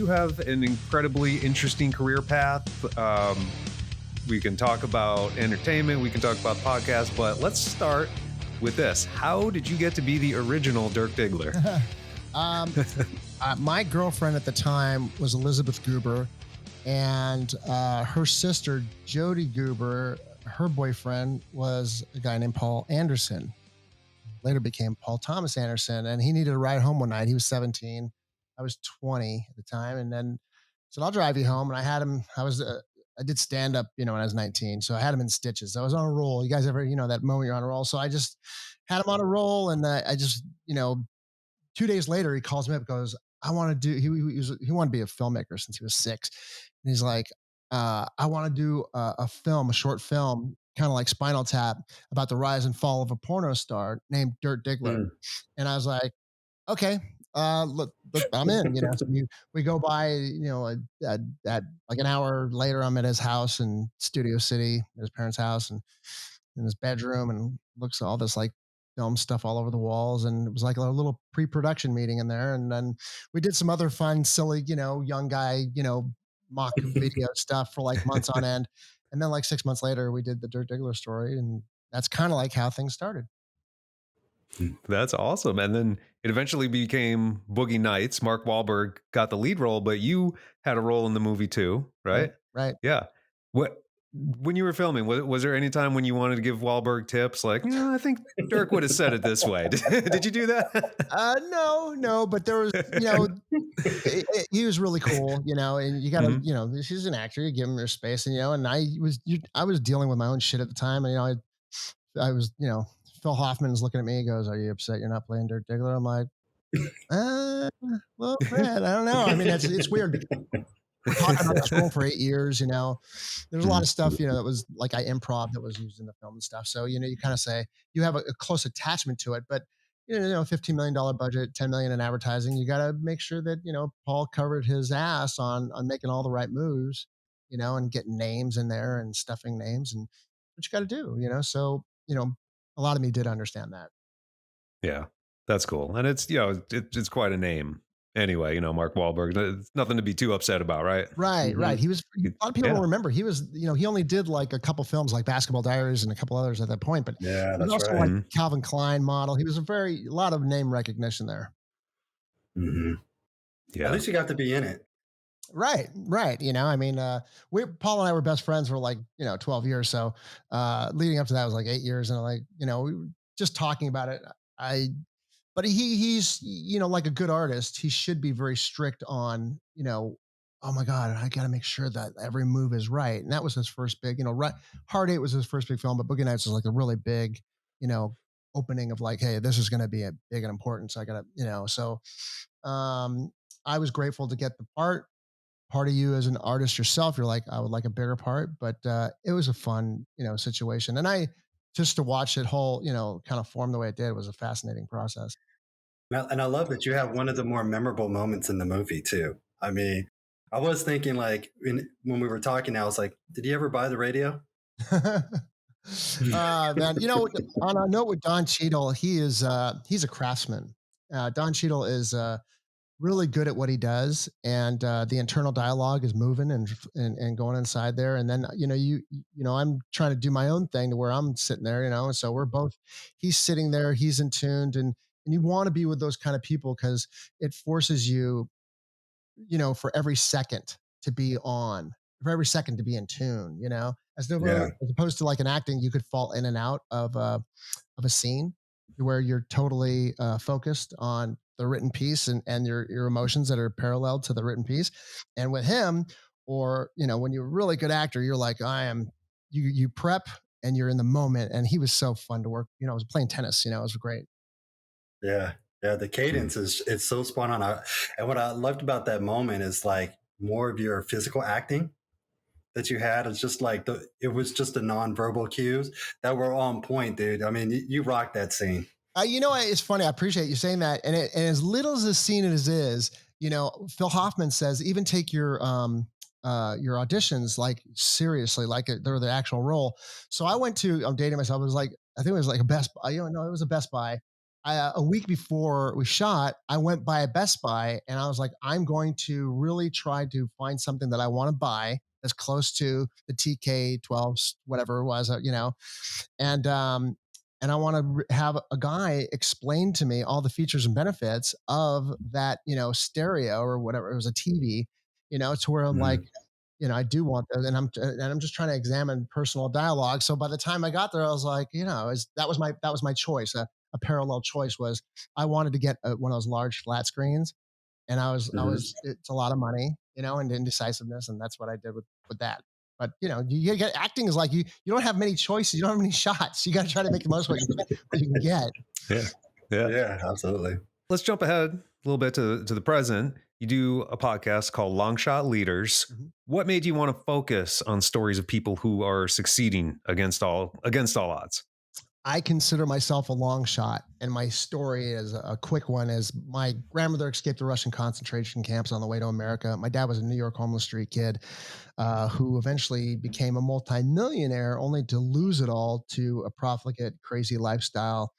you have an incredibly interesting career path. We can talk about entertainment, we can talk about podcasts, but let's start with this. How did you get to be the original Dirk Diggler? My girlfriend at the time was Elizabeth Goober, and her sister, Jody Goober, her boyfriend was a guy named Paul Anderson. Later became Paul Thomas Anderson, and he needed a ride home one night. He was 17. I was 20 at the time, and then said, "I'll drive you home." And I had him. I did stand up, when I was 19, so I had him in stitches. I was on a roll. You guys ever, that moment you're on a roll? So I just had him on a roll, and I just, 2 days later, he calls me up and goes, "I want to do." He wanted to be a filmmaker since he was 6, and he's like, "I want to do a short film, kind of like Spinal Tap, about the rise and fall of a porno star named Dirk Diggler." And I was like, "Okay, look, I'm in." So we go by, at like an hour later, I'm at his house in Studio City, at his parents' house, and in his bedroom, and looks at all this like film stuff all over the walls. And it was like a little pre-production meeting in there. And then we did some other fun, silly, young guy, mock video stuff for like months on end. And then like 6 months later, we did the Dirk Diggler story. And that's kind of like how things started. That's awesome. And then it eventually became Boogie Nights. Mark Wahlberg got the lead role, but you had a role in the movie too, right? Right. Yeah. When you were filming, was there any time when you wanted to give Wahlberg tips? Like, I think Dirk would have said it this way. Did you do that? No, but there was, he was really cool, and you got to, he's an actor, you give him their space, and I was dealing with my own shit at the time. And, I was, Phil Hoffman's looking at me. He goes, "Are you upset you're not playing Dirk Diggler?" I'm like, well, Brad, I don't know. I mean, it's weird. We're talking about this role for 8 years, there's a lot of stuff, that was like I improv that was used in the film and stuff. So, you kind of say you have a close attachment to it, but $15 million budget, 10 million in advertising. You got to make sure that, Paul covered his ass on making all the right moves, and getting names in there and stuffing names and what you got to do, so, a lot of me did understand that. Yeah, that's cool. And it's, it's quite a name anyway, Mark Wahlberg. It's nothing to be too upset about, right? Right. He was, a lot of people don't remember. He was, he only did like a couple films like Basketball Diaries and a couple others at that point, but yeah, he was also like Calvin Klein model. He was a lot of name recognition there. Mm-hmm. Yeah. At least you got to be in it. Right. I mean, Paul and I were best friends for like, 12 years. So, leading up to that was like 8 years. And like, we were just talking about it. But he's, like a good artist, he should be very strict on, oh my God, I got to make sure that every move is right. And that was his first big, Hard 8 was his first big film, but Boogie Nights was like a really big, opening of like, hey, this is going to be a big and important. So I got to, so, I was grateful to get the part. Part of you as an artist yourself, you're like, I would like a bigger part, but it was a fun, situation. And just to watch it whole, kind of form the way it did was a fascinating process. And I love that you have one of the more memorable moments in the movie too. I mean, I was thinking like when we were talking, I was like, did he ever buy the radio? Man, on a note with Don Cheadle, he's a craftsman. Don Cheadle is really good at what he does, and the internal dialogue is moving and going inside there. And then I'm trying to do my own thing to where I'm sitting there, and so we're both. He's sitting there, he's in tuned, and you want to be with those kind of people because it forces you, for every second to be on, for every second to be in tune, as opposed to like an acting, you could fall in and out of a scene where you're totally focused on the written piece and your emotions that are parallel to the written piece. And with him, or, when you're a really good actor, you're like, you prep and you're in the moment. And he was so fun to work. I was playing tennis, it was great. Yeah. Yeah. The cadence it's so spot on. And what I loved about that moment is like more of your physical acting that you had. It's just like it was just the nonverbal cues that were on point, dude. I mean, you rocked that scene. It's funny. I appreciate you saying that. And as little as the scene as is, Phil Hoffman says, even take your auditions like seriously, like they're the actual role. So I went to, I'm dating myself. It was like, I think it was like a Best Buy, it was a Best Buy. a week before we shot, I went by a Best Buy and I was like, I'm going to really try to find something that I want to buy as close to the TK12s, whatever it was, and and I want to have a guy explain to me all the features and benefits of that, stereo or whatever. It was a TV, to where I'm like, Mm. I do want that, and I'm just trying to examine personal dialogue. So by the time I got there, I was like, that was my choice. A parallel choice was I wanted to get one of those large flat screens, and Mhm. it's a lot of money, and indecisiveness, and that's what I did with that. But you get acting is like you don't have many choices, you don't have many shots. You got to try to make the most of what you can get. Yeah. Yeah. Yeah, absolutely. Let's jump ahead a little bit to the present. You do a podcast called Long Shot Leaders. Mhm. What made you want to focus on stories of people who are succeeding against all odds? I consider myself a long shot, and my story is a quick one. Is my grandmother escaped the Russian concentration camps on the way to America. My dad was a New York homeless street kid who eventually became a multimillionaire, only to lose it all to a profligate, crazy lifestyle,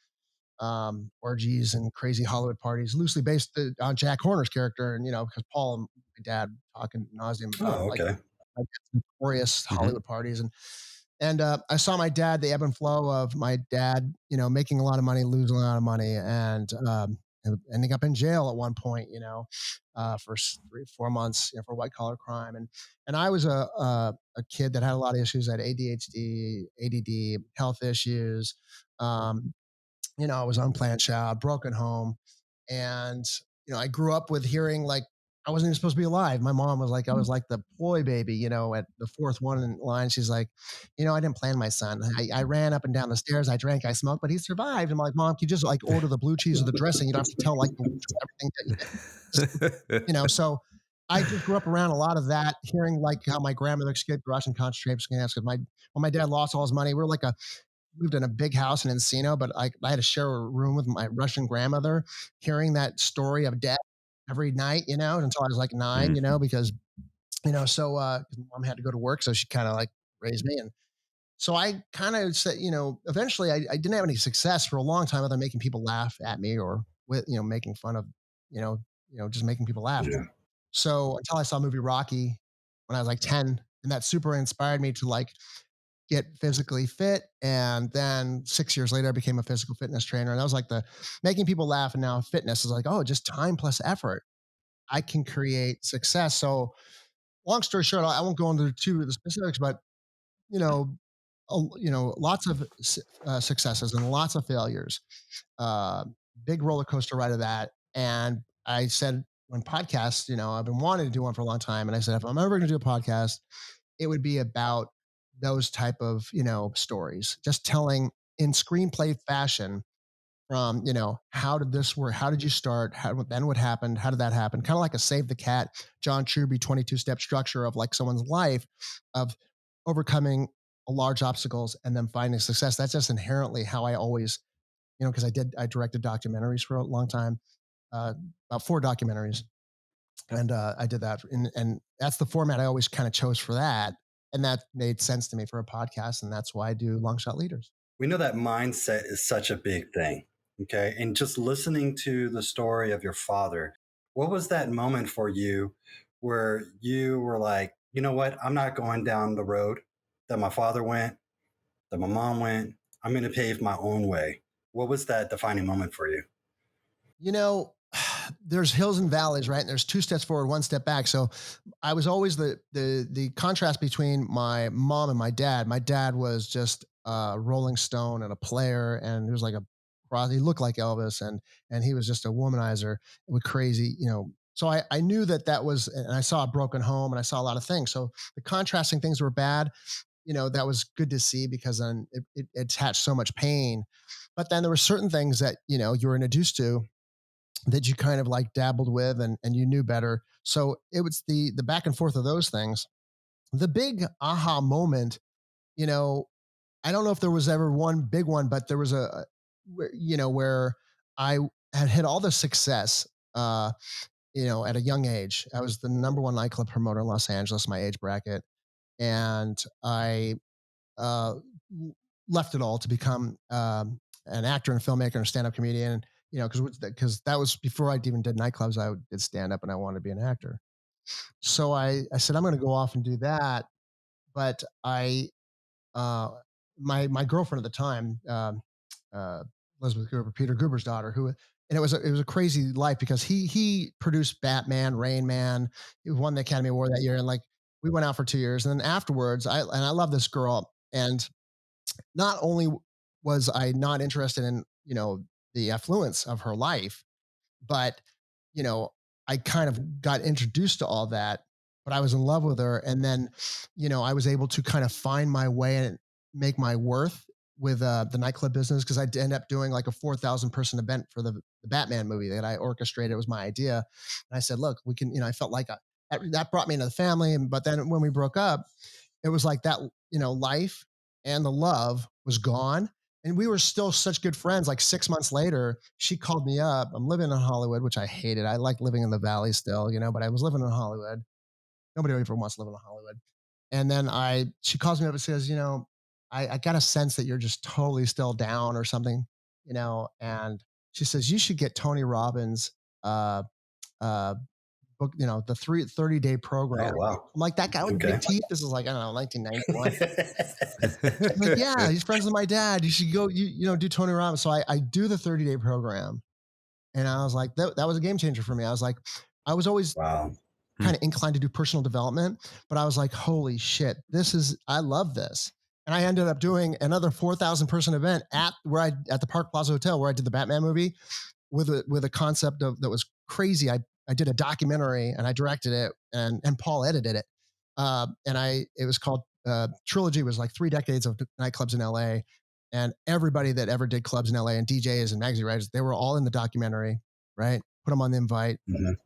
orgies and crazy Hollywood parties, loosely based on Jack Horner's character. And because Paul and my dad talking nauseum about Oh, like okay. notorious Mhm. Hollywood parties, and I saw my dad, the ebb and flow of my dad, making a lot of money, losing a lot of money, and ending up in jail at one point, for 3 4 months, for white collar crime, and I was a kid that had a lot of issues, I had ADHD, ADD, health issues. Um, I was unplanned child, broken home, and I grew up with hearing like I wasn't even supposed to be alive. My mom was like I was like the ploy baby, at the fourth one in line. She's like, I didn't plan my son. I ran up and down the stairs. I drank, I smoked, but he survived. I'm like, Mom, can you just like order the blue cheese or the dressing? You don't have to tell like everything that you did. So I just grew up around a lot of that, hearing like how my grandmother escaped the Russian concentration camps because when my dad lost all his money, we were like a lived in a big house in Encino, but I had to share a room with my Russian grandmother, hearing that story of death every night, until I was like 9, Mm. because, so, 'cause mom had to go to work. So she kind of like raised me. And so I kind of said, eventually I didn't have any success for a long time other than making people laugh at me or with, making fun of, just making people laugh. Yeah. So until I saw movie Rocky when I was like 10, and that super inspired me to like get physically fit. And then 6 years later, I became a physical fitness trainer. And that was like the making people laugh. And now fitness is like, oh, just time plus effort. I can create success. So, long story short, I won't go into too the specifics, but you know, lots of successes and lots of failures. Uh, Big roller coaster ride of that. And I said, when podcasts, I've been wanting to do one for a long time. And I said, if I'm ever going to do a podcast, it would be about those type of stories, just telling in screenplay fashion from how did this work, how did you start, how then what happened, how did that happen, kind of like a save the cat John Truby 22-step structure of like someone's life of overcoming a large obstacles and then finding success. That's just inherently how I always, because I directed documentaries for a long time, uh, about 4 documentaries, and I did that, and that's the format I always kind of chose for that, and that made sense to me for a podcast, and that's why I do Long Shot Leaders. We know that mindset is such a big thing. Okay. And just listening to the story of your father, what was that moment for you where you were like, you know what? I'm not going down the road that my father went, that my mom went. I'm going to pave my own way. What was that defining moment for you? You know, there's hills and valleys, right? And there's 2 steps forward, 1 step back. So I was always the contrast between my mom and my dad. My dad was just a Rolling Stone and a player, and he was like he looked like Elvis, and he was just a womanizer with crazy, So I knew that was, and I saw a broken home, and I saw a lot of things. So the contrasting things were bad. That was good to see because then it attached so much pain. But then there were certain things that you were introduced to that you kind of like dabbled with, and you knew better. So it was the back and forth of those things. The big aha moment, you know, I don't know if there was ever one big one, but there was where I had hit all the success, at a young age. I was the number one nightclub promoter in Los Angeles, my age bracket. And I uh, left it all to become an actor and a filmmaker and a stand-up comedian, because that was before I even did nightclubs. I did stand-up and I wanted to be an actor. So I said, I'm going to go off and do that. But uh, my girlfriend at the time, uh, Elizabeth Gruber, Peter Gruber's daughter, and it was a crazy life because he produced Batman, Rain Man. He won the Academy Award that year, and like we went out for 2 years, and then afterwards, I love this girl, and not only was I not interested in the affluence of her life, but you know I kind of got introduced to all that, but I was in love with her, and then I was able to kind of find my way and make my worth with the nightclub business, because I end up doing like a 4,000 person event for the Batman movie that I orchestrated. It was my idea, and I said, look, we can. I felt like that brought me into the family, but then when we broke up, it was like that, life and the love was gone. And we were still such good friends. Like 6 months later, she called me up. I'm living in Hollywood, which I hated. I like living in the valley still, but I was living in Hollywood. Nobody ever wants to live in Hollywood. And then she calls me up and says, I got a sense that you're just totally still down or something, and she says, you should get Tony Robbins, book, the 30-day program. Oh, wow. I'm like, that guy with big teeth. This is like, I don't know, 1991. I'm like, yeah, he's friends with my dad. You should go, do Tony Robbins. So I do the 30-day program. And I was like, that was a game changer for me. I was like, I was always kind of inclined to do personal development, but I was like, holy shit, I love this. And I ended up doing another 4,000 person event at the Park Plaza Hotel where I did the Batman movie with a concept that was crazy. I did a documentary and I directed it, and Paul edited it. It was called Trilogy. Was like 3 decades of nightclubs in LA, and everybody that ever did clubs in LA and DJs and magazine writers, they were all in the documentary, right? Put them on the invite.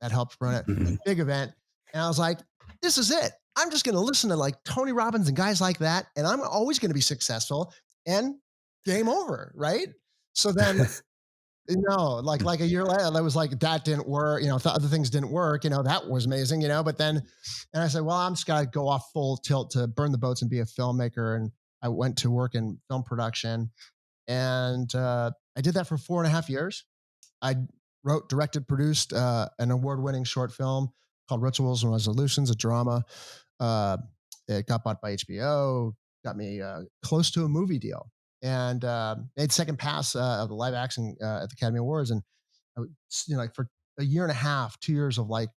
That helped run it. Big event. And I was like, this is it. I'm just going to listen to like Tony Robbins and guys like that, and I'm always going to be successful, and game over, right? So then, like a year later, I was like, that didn't work. Other things didn't work. That was amazing. But then, and I said, well, I'm just got to go off full tilt to burn the boats and be a filmmaker. And I went to work in film production, and I did that for 4.5 years. I wrote, directed, produced an award-winning short film called Rituals and Resolutions, a drama. It got bought by HBO, got me close to a movie deal, and made second pass of the live action at the Academy Awards. And like for a year and a half, 2 years of like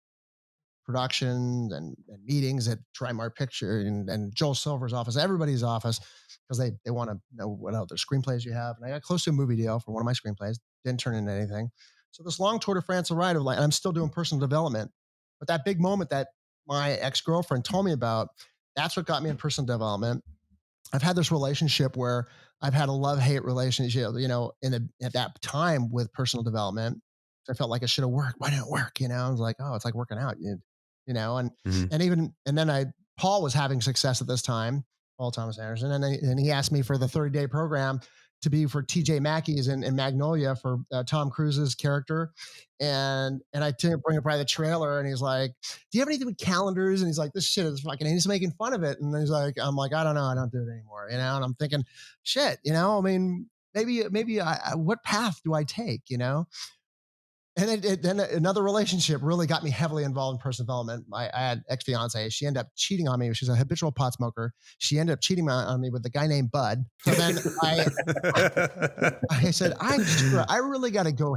production and meetings at Trimark Picture and Joel Silver's office, everybody's office, because they want to know what other screenplays you have. And I got close to a movie deal for one of my screenplays, didn't turn into anything. So this long Tour de France ride of like, and I'm still doing personal development, but that big moment that my ex-girlfriend told me about, that's what got me in personal development. I've had this relationship where I've had a love-hate relationship, at that time with personal development. I felt like it should have worked. Why didn't it work? I was like, oh, it's like working out, and then Paul was having success at this time, Paul Thomas Anderson. And he asked me for the 30-day program to be for TJ Mackey's in Magnolia for Tom Cruise's character. And I didn't bring up by the trailer, and he's like, do you have anything with calendars? And he's like, this shit is fucking, and he's making fun of it. And he's like, I'm like, I don't know. I don't do it anymore. And I'm thinking, shit, I mean, maybe what path do I take, And then another relationship really got me heavily involved in personal development. I had ex-fiance. She ended up cheating on me. She's a habitual pot smoker. She ended up cheating on me with a guy named Bud. So then I said, I really got to go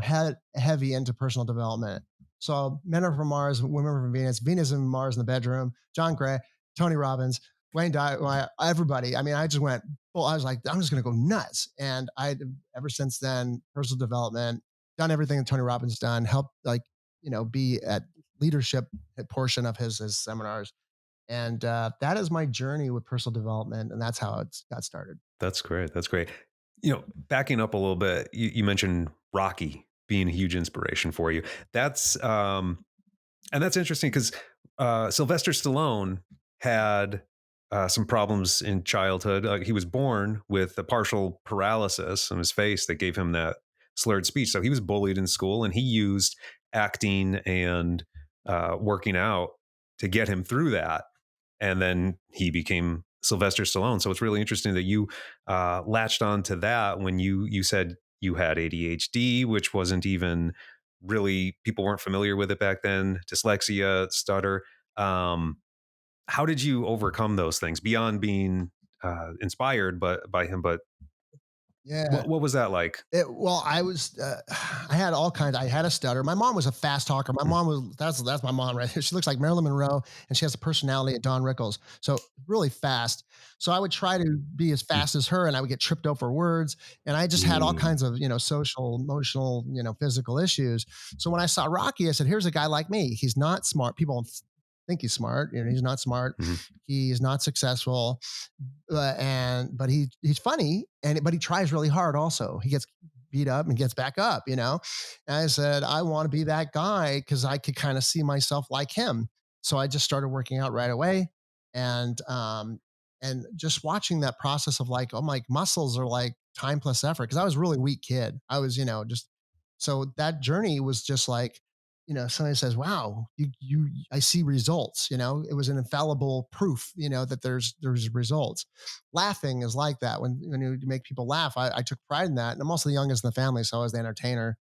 heavy into personal development. So Men Are From Mars, Women Are From Venus, Venus and Mars in the Bedroom, John Gray, Tony Robbins, Wayne Dyer, everybody. I mean, I just went, well, I was like, I'm just going to go nuts. And ever since then, personal development, done everything that Tony Robbins done, helped be at leadership portion of his seminars. And that is my journey with personal development. And that's how it got started. That's great. That's great. Backing up a little bit, you mentioned Rocky being a huge inspiration for you. That's interesting because Sylvester Stallone had some problems in childhood. He was born with a partial paralysis on his face that gave him that slurred speech. So he was bullied in school, and he used acting and working out to get him through that. And then he became Sylvester Stallone. So it's really interesting that you latched on to that when you said You had ADHD, which wasn't even really, people weren't familiar with it back then. Dyslexia, stutter. How did you overcome those things beyond being inspired by him? But Yeah. what was that like? Well, I had all kinds. I had a stutter. My mom was a fast talker. My mom was, that's my mom right here. She looks like Marilyn Monroe and she has the personality of Don Rickles. So really fast. So I would try to be as fast as her and I would get tripped over words. And I just had all kinds of, social, emotional, physical issues. So when I saw Rocky, I said, here's a guy like me. He's not smart. People think he's smart. He's not smart. He's not successful. But he's funny but he tries really hard also. He gets beat up and gets back up, And I said, I want to be that guy because I could kind of see myself like him. So I just started working out right away. And just watching that process of like, oh, my muscles are like time plus effort. Cause I was a really weak kid. I was, so that journey was just like, somebody says, wow, I see results, it was an infallible proof, that there's results. Laughing is like that. When you make people laugh, I took pride in that. And I'm also the youngest in the family. So I was the entertainer.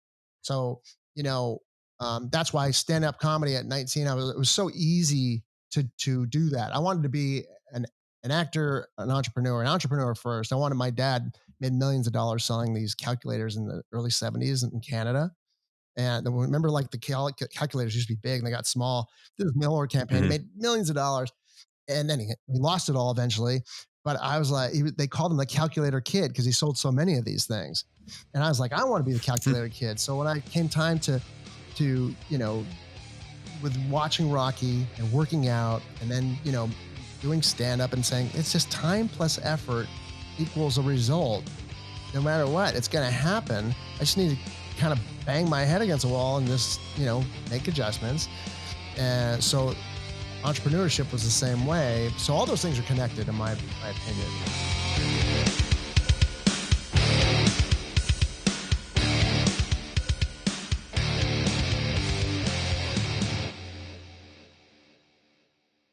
So, that's why stand-up comedy at 19, it was so easy to do that. I wanted to be an actor, an entrepreneur first. I wanted, my dad made millions of dollars selling these calculators in the early 70s in Canada. And remember, like the calculators used to be big and they got small. Did this mail order campaign, he made millions of dollars, and then he lost it all eventually. But I was like, they called him the calculator kid because he sold so many of these things. And I was like, I want to be the calculator kid. So when I came time to with watching Rocky and working out, and then doing stand up and saying it's just time plus effort equals a result. No matter what, it's going to happen. I just need to kind of bang my head against a wall and just, make adjustments. And so entrepreneurship was the same way. So all those things are connected in my opinion.